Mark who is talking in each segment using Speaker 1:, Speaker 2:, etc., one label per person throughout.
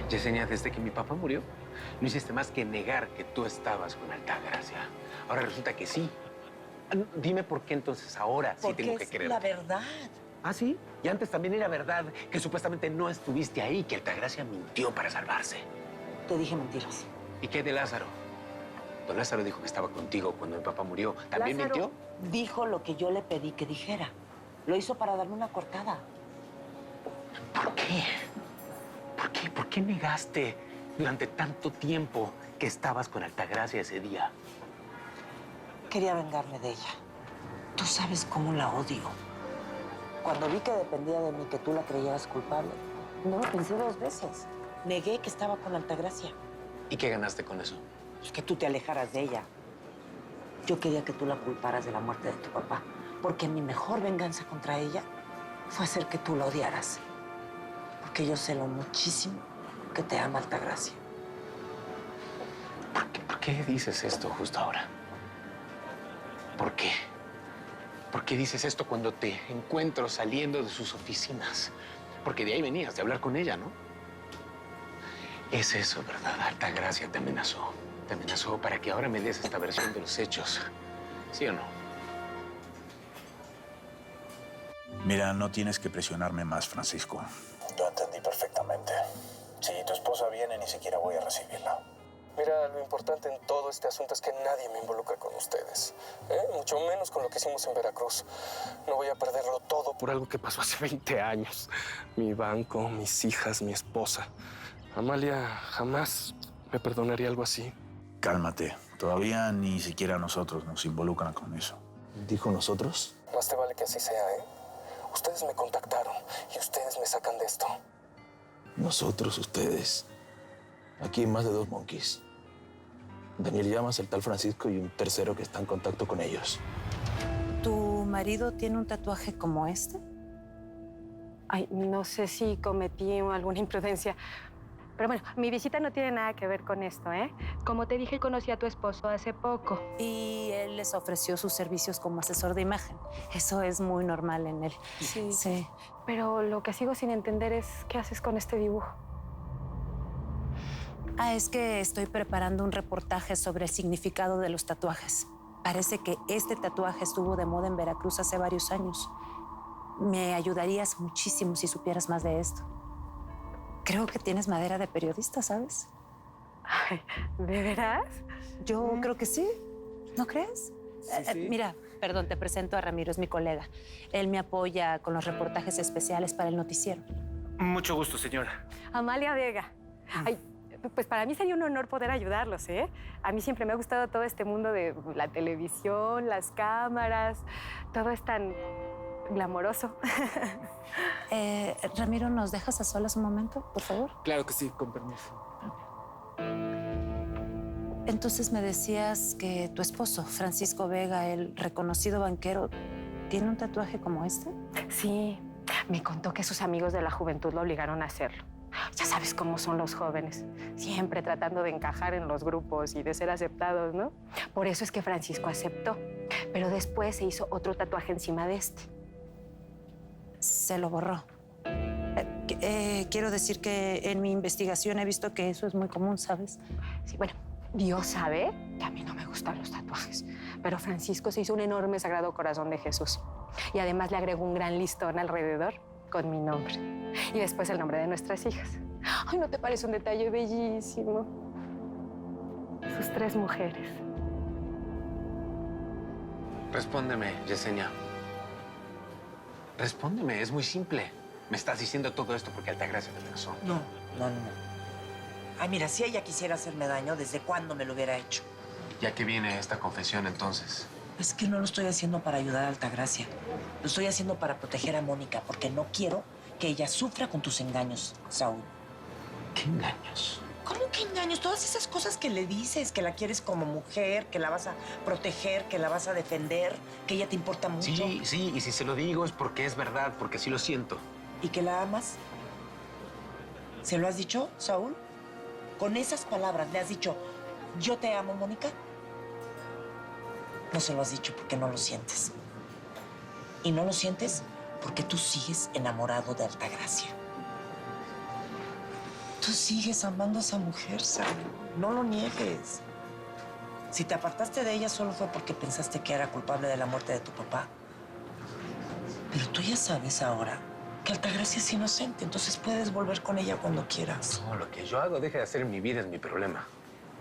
Speaker 1: Yesenia, desde que mi papá murió, no hiciste más que negar que tú estabas con Altagracia. Ahora resulta que sí. Dime por qué entonces ahora sí tengo que creer.
Speaker 2: Porque es la verdad.
Speaker 1: ¿Ah, sí? Y antes también era verdad que supuestamente no estuviste ahí, que Altagracia mintió para salvarse.
Speaker 2: Te dije mentiras.
Speaker 1: ¿Y qué de Lázaro? Don Lázaro dijo que estaba contigo cuando mi papá murió. ¿También mintió?
Speaker 2: Dijo lo que yo le pedí que dijera. Lo hizo para darme una cortada.
Speaker 1: ¿Por qué? ¿Por qué? ¿Por qué negaste durante tanto tiempo que estabas con Altagracia ese día?
Speaker 2: Quería vengarme de ella. Tú sabes cómo la odio. Cuando vi que dependía de mí, que tú la creyeras culpable, no lo pensé dos veces. Negué que estaba con Altagracia.
Speaker 1: ¿Y qué ganaste con eso?
Speaker 2: Pues que tú te alejaras de ella. Yo quería que tú la culparas de la muerte de tu papá, porque mi mejor venganza contra ella fue hacer que tú la odiaras. Porque yo sé lo muchísimo que te ama Altagracia.
Speaker 1: ¿Por qué dices esto justo ahora? ¿Por qué? ¿Por qué dices esto cuando te encuentro saliendo de sus oficinas? Porque de ahí venías, de hablar con ella, ¿no? Es eso, ¿verdad? Altagracia te amenazó. Te amenazó para que ahora me des esta versión de los hechos. ¿Sí o no?
Speaker 3: Mira, no tienes que presionarme más, Francisco.
Speaker 4: Yo entendí perfectamente. Si tu esposa viene, ni siquiera voy a recibirla.
Speaker 5: Mira, lo importante en todo este asunto es que nadie me involucra con ustedes. Mucho menos con lo que hicimos en Veracruz. No voy a perderlo todo por algo que pasó hace 20 años. Mi banco, mis hijas, mi esposa. Amalia jamás me perdonaría algo así.
Speaker 3: Cálmate. Todavía ni siquiera nosotros nos involucran con eso.
Speaker 4: ¿Dijo nosotros?
Speaker 5: Más te vale que así sea, ¿eh? Ustedes me contactaron y ustedes me sacan de esto.
Speaker 4: Nosotros, ustedes. Aquí hay más de 2 monkeys. Daniel Llamas, el tal Francisco y un tercero que está en contacto con ellos.
Speaker 6: ¿Tu marido tiene un tatuaje como este?
Speaker 7: Ay, no sé si cometí alguna imprudencia. Pero bueno, mi visita no tiene nada que ver con esto, ¿eh? Como te dije, conocí a tu esposo hace poco.
Speaker 6: Y él les ofreció sus servicios como asesor de imagen. Eso es muy normal en él.
Speaker 7: Sí.
Speaker 6: Sí.
Speaker 7: Pero lo que sigo sin entender es qué haces con este dibujo.
Speaker 6: Es que estoy preparando un reportaje sobre el significado de los tatuajes. Parece que este tatuaje estuvo de moda en Veracruz hace varios años. Me ayudarías muchísimo si supieras más de esto. Creo que tienes madera de periodista, ¿sabes?
Speaker 7: Ay, ¿de veras?
Speaker 6: Yo creo que sí. ¿No crees?
Speaker 1: Sí.
Speaker 6: Mira, perdón, te presento a Ramiro, es mi colega. Él me apoya con los reportajes especiales para el noticiero.
Speaker 1: Mucho gusto, señora.
Speaker 7: Amalia Vega. Ay, pues para mí sería un honor poder ayudarlos, ¿eh? A mí siempre me ha gustado todo este mundo de la televisión, las cámaras. Todo es tan glamoroso.
Speaker 6: Ramiro, ¿nos dejas a solas un momento, por favor?
Speaker 5: Claro que sí, con permiso.
Speaker 6: Entonces me decías que tu esposo, Francisco Vega, el reconocido banquero, ¿tiene un tatuaje como este?
Speaker 7: Sí, me contó que sus amigos de la juventud lo obligaron a hacerlo. Ya sabes cómo son los jóvenes, siempre tratando de encajar en los grupos y de ser aceptados, ¿no? Por eso es que Francisco aceptó, pero después se hizo otro tatuaje encima de este.
Speaker 6: Se lo borró. Quiero decir que en mi investigación he visto que eso es muy común, ¿sabes?
Speaker 7: Sí, bueno, Dios sabe que a mí no me gustan los tatuajes, pero Francisco se hizo un enorme Sagrado Corazón de Jesús y además le agregó un gran listón alrededor con mi nombre y después el nombre de nuestras hijas. Ay, ¿no te parece un detalle bellísimo? Sus 3 mujeres.
Speaker 1: Respóndeme, Yesenia. Respóndeme, es muy simple. Me estás diciendo todo esto porque Altagracia te amenazó.
Speaker 2: No. Ay, mira, si ella quisiera hacerme daño, ¿desde cuándo me lo hubiera hecho?
Speaker 1: ¿Ya que viene esta confesión entonces?
Speaker 2: Es que no lo estoy haciendo para ayudar a Altagracia. Lo estoy haciendo para proteger a Mónica, porque no quiero que ella sufra con tus engaños, Saúl.
Speaker 1: ¿Qué engaños?
Speaker 2: ¿Cómo que engaños? Todas esas cosas que le dices, que la quieres como mujer, que la vas a proteger, que la vas a defender, que ella te importa mucho.
Speaker 1: Sí, y si se lo digo es porque es verdad, porque así lo siento.
Speaker 2: ¿Y que la amas? ¿Se lo has dicho, Saúl? Con esas palabras le has dicho, yo te amo, Mónica. No se lo has dicho porque no lo sientes. Y no lo sientes porque tú sigues enamorado de Altagracia. Tú sigues amando a esa mujer, Sam. No lo niegues. Si te apartaste de ella solo fue porque pensaste que era culpable de la muerte de tu papá. Pero tú ya sabes ahora que Altagracia es inocente, entonces puedes volver con ella cuando quieras.
Speaker 1: No, lo que yo hago, deje de hacer en mi vida es mi problema.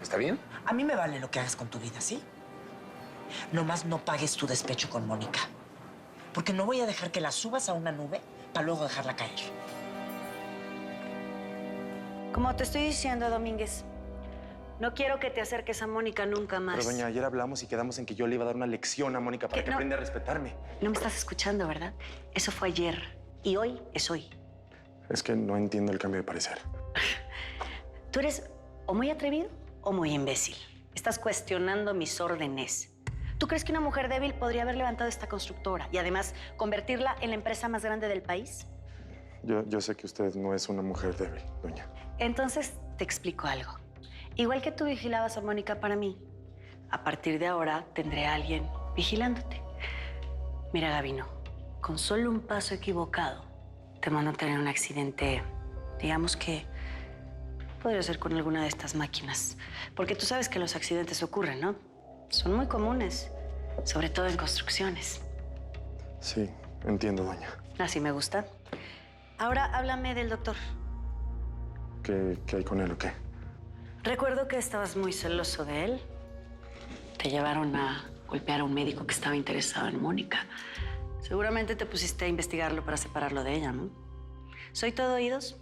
Speaker 1: ¿Está bien?
Speaker 2: A mí me vale lo que hagas con tu vida, ¿sí? Nomás no pagues tu despecho con Mónica. Porque no voy a dejar que la subas a una nube para luego dejarla caer.
Speaker 8: Como te estoy diciendo, Domínguez, no quiero que te acerques a Mónica nunca más.
Speaker 9: Pero, doña, ayer hablamos y quedamos en que yo le iba a dar una lección a Mónica para que
Speaker 8: no,
Speaker 9: aprenda a respetarme.
Speaker 8: No me estás escuchando, ¿verdad? Eso fue ayer y hoy es hoy.
Speaker 9: Es que no entiendo el cambio de parecer.
Speaker 8: Tú eres o muy atrevido o muy imbécil. Estás cuestionando mis órdenes. ¿Tú crees que una mujer débil podría haber levantado esta constructora y además convertirla en la empresa más grande del país?
Speaker 9: Yo sé que usted no es una mujer débil, doña.
Speaker 8: Entonces, te explico algo. Igual que tú vigilabas a Mónica para mí, a partir de ahora tendré a alguien vigilándote. Mira, Gabino, con solo un paso equivocado, te mando a tener un accidente, digamos que podría ser con alguna de estas máquinas. Porque tú sabes que los accidentes ocurren, ¿no? Son muy comunes, sobre todo en construcciones.
Speaker 9: Sí, entiendo, doña.
Speaker 8: Así me gusta. Ahora háblame del doctor.
Speaker 9: ¿Qué hay con él o qué?
Speaker 8: Recuerdo que estabas muy celoso de él. Te llevaron a golpear a un médico que estaba interesado en Mónica. Seguramente te pusiste a investigarlo para separarlo de ella, ¿no? Soy todo oídos.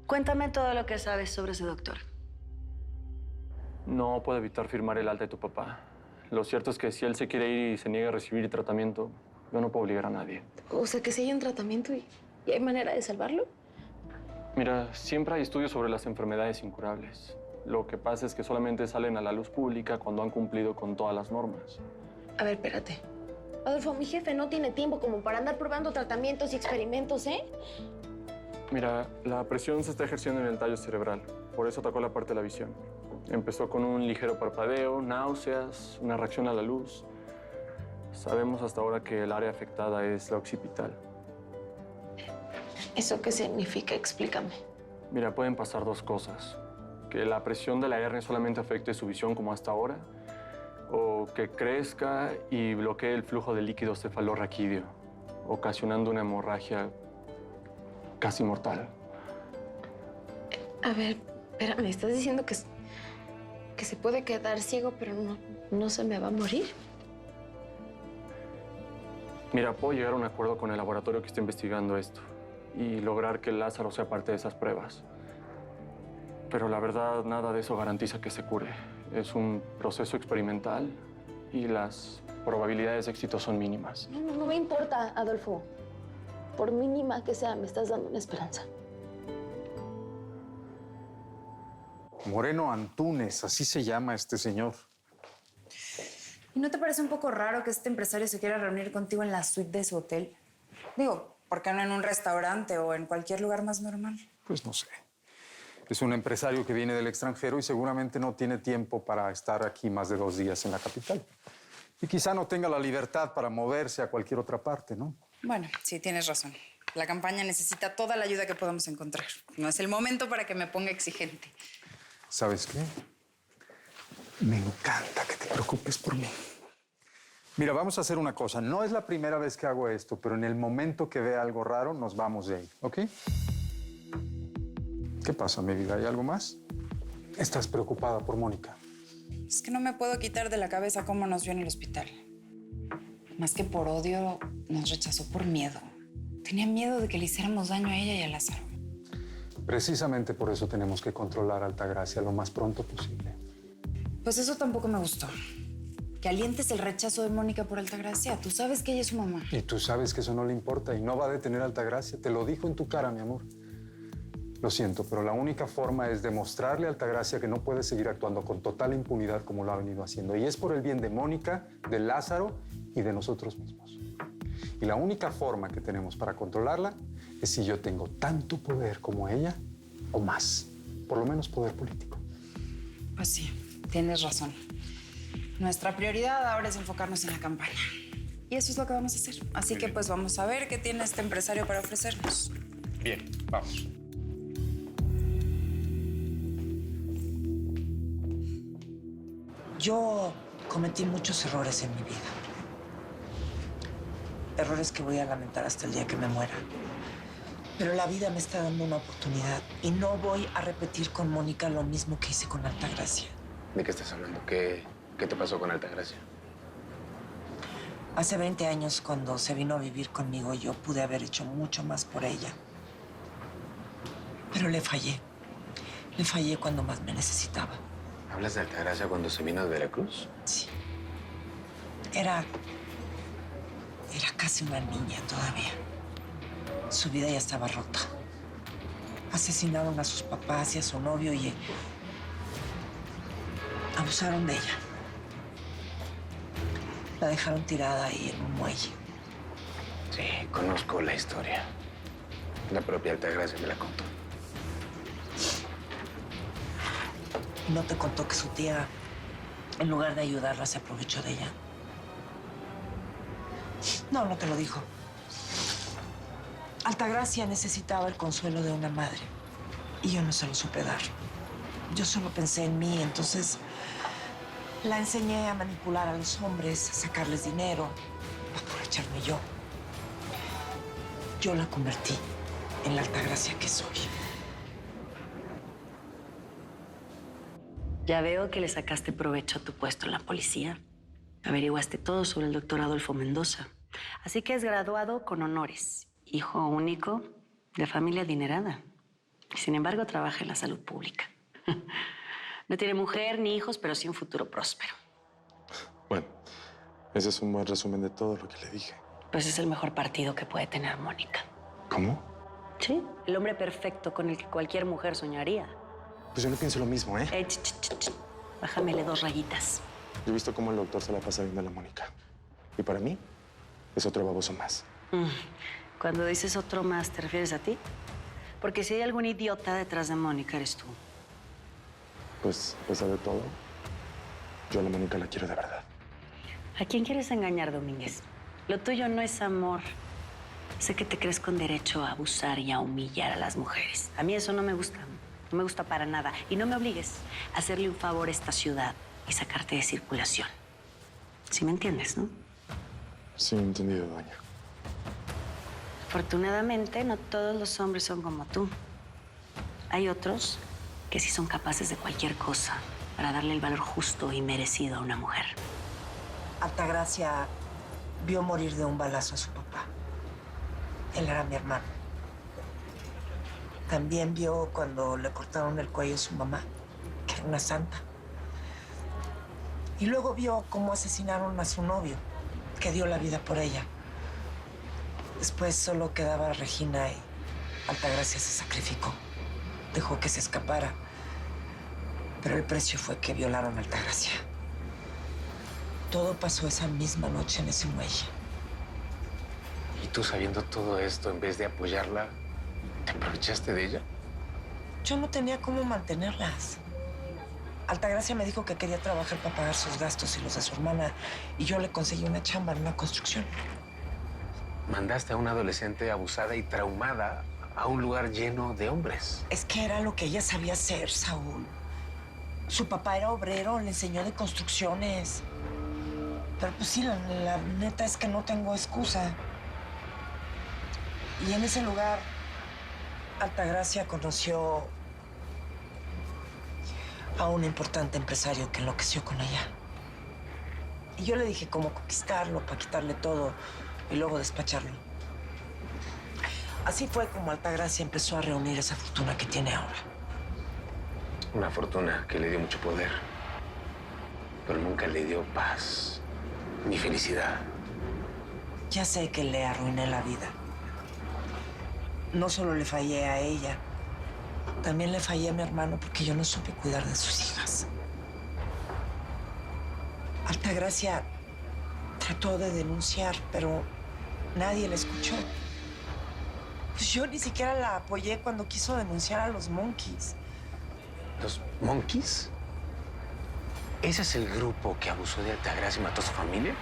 Speaker 8: Cuéntame todo lo que sabes sobre ese doctor.
Speaker 5: No puedo evitar firmar el alta de tu papá. Lo cierto es que si él se quiere ir y se niega a recibir tratamiento, yo no puedo obligar a nadie.
Speaker 7: O sea, que si hay un tratamiento y hay manera de salvarlo.
Speaker 5: Mira, siempre hay estudios sobre las enfermedades incurables. Lo que pasa es que solamente salen a la luz pública cuando han cumplido con todas las normas.
Speaker 7: A ver, espérate. Adolfo, mi jefe no tiene tiempo como para andar probando tratamientos y experimentos, ¿eh?
Speaker 5: Mira, la presión se está ejerciendo en el tallo cerebral. Por eso atacó la parte de la visión. Empezó con un ligero parpadeo, náuseas, una reacción a la luz. Sabemos hasta ahora que el área afectada es la occipital.
Speaker 7: ¿Eso qué significa? Explícame.
Speaker 5: Mira, pueden pasar dos cosas. Que la presión de la hernia solamente afecte su visión como hasta ahora, o que crezca y bloquee el flujo de líquido cefalorraquídeo, ocasionando una hemorragia casi mortal.
Speaker 7: A ver, espérame, ¿estás diciendo que se puede quedar ciego, pero no se me va a morir?
Speaker 5: Mira, puedo llegar a un acuerdo con el laboratorio que está investigando esto y lograr que Lázaro sea parte de esas pruebas. Pero la verdad, nada de eso garantiza que se cure. Es un proceso experimental y las probabilidades de éxito son mínimas.
Speaker 7: No me importa, Adolfo. Por mínima que sea, me estás dando una esperanza.
Speaker 10: Moreno Antúnez, así se llama este señor.
Speaker 11: ¿Y no te parece un poco raro que este empresario se quiera reunir contigo en la suite de su hotel? Digo, ¿por qué no en un restaurante o en cualquier lugar más normal?
Speaker 10: Pues no sé. Es un empresario que viene del extranjero y seguramente no tiene tiempo para estar aquí más de 2 días en la capital. Y quizá no tenga la libertad para moverse a cualquier otra parte, ¿no?
Speaker 11: Bueno, sí, tienes razón. La campaña necesita toda la ayuda que podamos encontrar. No es el momento para que me ponga exigente.
Speaker 10: ¿Sabes qué? Me encanta que te preocupes por mí. Mira, vamos a hacer una cosa. No es la primera vez que hago esto, pero en el momento que vea algo raro, nos vamos de ahí, ¿ok? ¿Qué pasa, mi vida? ¿Hay algo más? Estás preocupada por Mónica.
Speaker 11: Es que no me puedo quitar de la cabeza cómo nos vio en el hospital. Más que por odio, nos rechazó por miedo. Tenía miedo de que le hiciéramos daño a ella y a Lázaro.
Speaker 10: Precisamente por eso tenemos que controlar a Altagracia lo más pronto posible.
Speaker 11: Pues eso tampoco me gustó. Que alientes el rechazo de Mónica por Altagracia. Tú sabes que ella es su mamá.
Speaker 10: Y tú sabes que eso no le importa y no va a detener a Altagracia. Te lo dijo en tu cara, mi amor. Lo siento, pero la única forma es demostrarle a Altagracia que no puede seguir actuando con total impunidad como lo ha venido haciendo. Y es por el bien de Mónica, de Lázaro y de nosotros mismos. Y la única forma que tenemos para controlarla es si yo tengo tanto poder como ella o más. Por lo menos poder político.
Speaker 11: Pues sí, tienes razón. Nuestra prioridad ahora es enfocarnos en la campaña. Y eso es lo que vamos a hacer. Así que pues vamos a ver qué tiene este empresario para ofrecernos.
Speaker 10: Bien, vamos.
Speaker 2: Yo cometí muchos errores en mi vida. Errores que voy a lamentar hasta el día que me muera. Pero la vida me está dando una oportunidad y no voy a repetir con Mónica lo mismo que hice con Altagracia.
Speaker 1: ¿De qué estás hablando? ¿Qué te pasó con Altagracia?
Speaker 2: Hace 20 años, cuando se vino a vivir conmigo, yo pude haber hecho mucho más por ella. Pero le fallé. Le fallé cuando más me necesitaba.
Speaker 1: ¿Hablas de Altagracia cuando se vino de Veracruz?
Speaker 2: Sí. Era casi una niña todavía. Su vida ya estaba rota. Asesinaron a sus papás y a su novio y abusaron de ella. La dejaron tirada ahí en un muelle.
Speaker 1: Sí, conozco la historia. La propia Altagracia me la contó.
Speaker 2: ¿No te contó que su tía, en lugar de ayudarla, se aprovechó de ella? No, no te lo dijo. Altagracia necesitaba el consuelo de una madre y yo no se lo supe dar. Yo solo pensé en mí, entonces la enseñé a manipular a los hombres, a sacarles dinero, a aprovecharme yo. Yo la convertí en la Altagracia que soy.
Speaker 8: Ya veo que le sacaste provecho a tu puesto en la policía. Averiguaste todo sobre el doctor Adolfo Mendoza. Así que es graduado con honores. Hijo único de familia adinerada. Sin embargo, trabaja en la salud pública. No tiene mujer ni hijos, pero sí un futuro próspero.
Speaker 9: Bueno, ese es un buen resumen de todo lo que le dije.
Speaker 8: Pues es el mejor partido que puede tener Mónica.
Speaker 9: ¿Cómo?
Speaker 8: Sí, el hombre perfecto con el que cualquier mujer soñaría.
Speaker 9: Pues yo no pienso lo mismo, ¿eh?
Speaker 8: Bájamele 2 rayitas.
Speaker 9: Yo he visto cómo el doctor se la pasa viendo a la Mónica. Y para mí, es otro baboso más.
Speaker 8: Cuando dices otro más, ¿te refieres a ti? Porque si hay algún idiota detrás de Mónica, eres tú.
Speaker 9: Pues, a pesar de todo, yo a la Mónica la quiero de verdad.
Speaker 8: ¿A quién quieres engañar, Domínguez? Lo tuyo no es amor. Sé que te crees con derecho a abusar y a humillar a las mujeres. A mí eso no me gusta. No me gusta para nada. Y no me obligues a hacerle un favor a esta ciudad y sacarte de circulación. ¿Sí me entiendes, no?
Speaker 9: Sí, entendido, doña.
Speaker 8: Afortunadamente, no todos los hombres son como tú. Hay otros que sí son capaces de cualquier cosa para darle el valor justo y merecido a una mujer.
Speaker 2: Altagracia vio morir de un balazo a su papá. Él era mi hermano. También vio cuando le cortaron el cuello a su mamá, que era una santa. Y luego vio cómo asesinaron a su novio, que dio la vida por ella. Después solo quedaba Regina y Altagracia se sacrificó. Dejó que se escapara. Pero el precio fue que violaron a Altagracia. Todo pasó esa misma noche en ese muelle.
Speaker 1: Y tú, sabiendo todo esto, en vez de apoyarla, ¿te aprovechaste de ella?
Speaker 2: Yo no tenía cómo mantenerlas. Altagracia me dijo que quería trabajar para pagar sus gastos y los de su hermana, y yo le conseguí una chamba en una construcción.
Speaker 1: Mandaste a una adolescente abusada y traumada a un lugar lleno de hombres.
Speaker 2: Es que era lo que ella sabía hacer, Saúl. Su papá era obrero, le enseñó de construcciones. Pero pues sí, la neta es que no tengo excusa. Y en ese lugar, Altagracia conoció a un importante empresario que enloqueció con ella. Y yo le dije cómo conquistarlo para quitarle todo y luego despacharlo. Así fue como Altagracia empezó a reunir esa fortuna que tiene ahora.
Speaker 1: Una fortuna que le dio mucho poder, pero nunca le dio paz ni felicidad.
Speaker 2: Ya sé que le arruiné la vida. No solo le fallé a ella, también le fallé a mi hermano porque yo no supe cuidar de sus hijas. Altagracia trató de denunciar, pero nadie la escuchó. Pues yo ni siquiera la apoyé cuando quiso denunciar a los Monkeys.
Speaker 1: ¿Los Monkeys? ¿Ese es el grupo que abusó de Altagracia y mató a su familia?